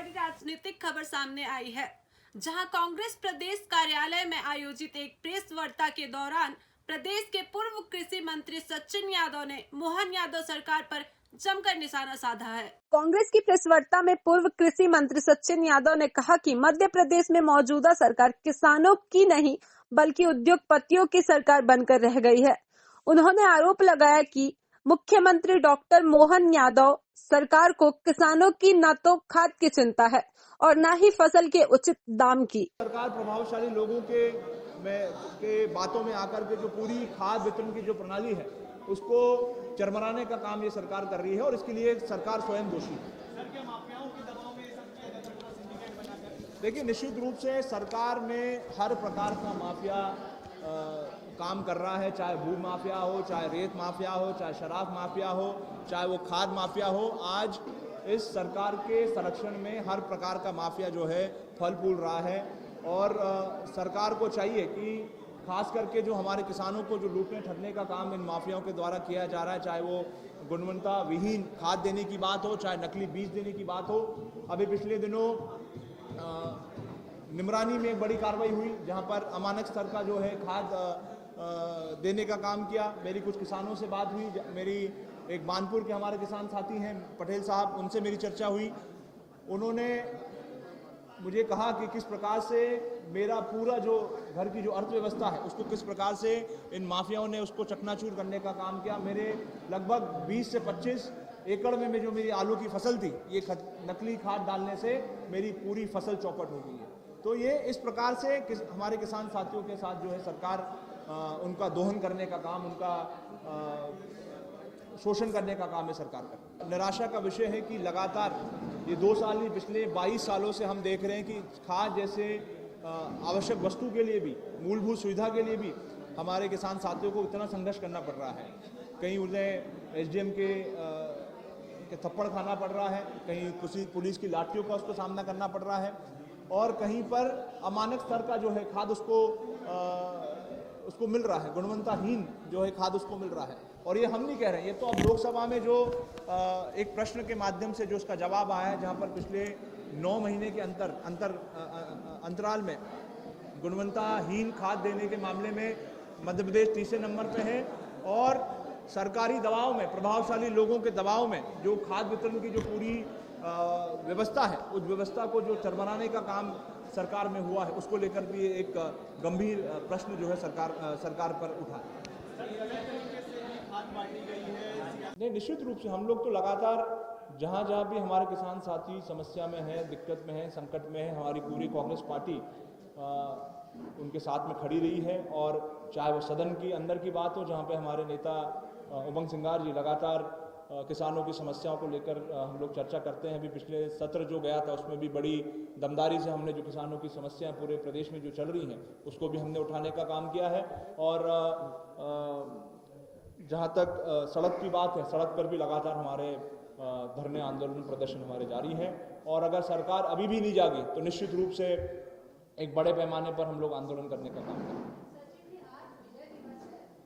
बड़ी राजनीतिक खबर सामने आई है, जहां कांग्रेस प्रदेश कार्यालय में आयोजित एक प्रेस वार्ता के दौरान प्रदेश के पूर्व कृषि मंत्री सचिन यादव ने मोहन यादव सरकार पर जमकर निशाना साधा है। कांग्रेस की प्रेस वार्ता में पूर्व कृषि मंत्री सचिन यादव ने कहा कि मध्य प्रदेश में मौजूदा सरकार किसानों की नहीं बल्कि उद्योगपतियों की सरकार बनकर रह गई है। उन्होंने आरोप लगाया कि मुख्यमंत्री डॉक्टर मोहन यादव सरकार को किसानों की न तो खाद की चिंता है और न ही फसल के उचित दाम की। सरकार प्रभावशाली लोगों के बातों में आकर के जो पूरी खाद वितरण की जो प्रणाली है उसको चरमराने का काम ये सरकार कर रही है और इसके लिए सरकार स्वयं दोषी है। देखिए, निश्चित रूप से सरकार में हर प्रकार का माफिया काम कर रहा है, चाहे भू माफिया हो, चाहे रेत माफिया हो, चाहे शराब माफिया हो, चाहे वो खाद माफिया हो। आज इस सरकार के संरक्षण में हर प्रकार का माफिया जो है फल फूल रहा है और सरकार को चाहिए कि खास करके जो हमारे किसानों को जो लूटने ठगने का काम इन माफियाओं के द्वारा किया जा रहा है, चाहे वो गुणवत्ता विहीन खाद देने की बात हो, चाहे नकली बीज देने की बात हो। अभी पिछले दिनों निमरानी में एक बड़ी कार्रवाई हुई जहां पर अमानक स्तर का जो है खाद देने का काम किया। मेरी कुछ किसानों से बात हुई, मेरी एक बानपुर के हमारे किसान साथी हैं पटेल साहब, उनसे मेरी चर्चा हुई। उन्होंने मुझे कहा कि किस प्रकार से मेरा पूरा जो घर की जो अर्थव्यवस्था है उसको किस प्रकार से इन माफियाओं ने उसको चकनाचूर करने का काम किया। मेरे लगभग 20 से 25 एकड़ में जो मेरी आलू की फसल थी, ये नकली खाद डालने से मेरी पूरी फसल चौपट हो गई है। तो ये इस प्रकार से हमारे किसान साथियों के साथ जो है सरकार उनका दोहन करने का काम, उनका शोषण करने का काम है सरकार का। निराशा का विषय है कि लगातार ये 2 साल ही पिछले 22 सालों से हम देख रहे हैं कि खाद जैसे आवश्यक वस्तु के लिए भी, मूलभूत सुविधा के लिए भी हमारे किसान साथियों को इतना संघर्ष करना पड़ रहा है। कहीं उन्हें एसडीएम के थप्पड़ खाना पड़ रहा है, कहीं पुलिस की लाठियों का उसको सामना करना पड़ रहा है और कहीं पर अमानक स्तर का जो है खाद उसको मिल रहा है, गुणवत्ताहीन जो है खाद उसको मिल रहा है। और ये हम नहीं कह रहे हैं, ये तो अब लोकसभा में जो एक प्रश्न के माध्यम से जो उसका जवाब आया है, जहां पर पिछले 9 महीने के अंतराल में गुणवत्ताहीन खाद देने के मामले में मध्य प्रदेश तीसरे नंबर पे है और सरकारी दबाव में, प्रभावशाली लोगों के दबाव में जो खाद वितरण की जो पूरी व्यवस्था है, उस व्यवस्था को जो चरमराने का काम सरकार में हुआ है, उसको लेकर भी एक गंभीर प्रश्न जो है सरकार पर उठा है। नहीं, निश्चित रूप से हम लोग तो लगातार जहां भी हमारे किसान साथी समस्या में हैं, दिक्कत में हैं, संकट में हैं, हमारी पूरी कांग्रेस पार्टी उनके साथ में खड़ी रही है। और चाहे वो सदन की अंदर की बात हो, जहां पे हमारे नेता उमंग सिंगार जी लगातार किसानों की समस्याओं को लेकर हम लोग चर्चा करते हैं। अभी पिछले सत्र जो गया था उसमें भी बड़ी दमदारी से हमने जो किसानों की समस्याएं पूरे प्रदेश में जो चल रही हैं उसको भी हमने उठाने का काम किया है। और जहां तक सड़क की बात है, सड़क पर भी लगातार हमारे धरने, आंदोलन, प्रदर्शन हमारे जारी हैं। और अगर सरकार अभी भी नहीं जागी तो निश्चित रूप से एक बड़े पैमाने पर हम लोग आंदोलन करने का काम करेंगे।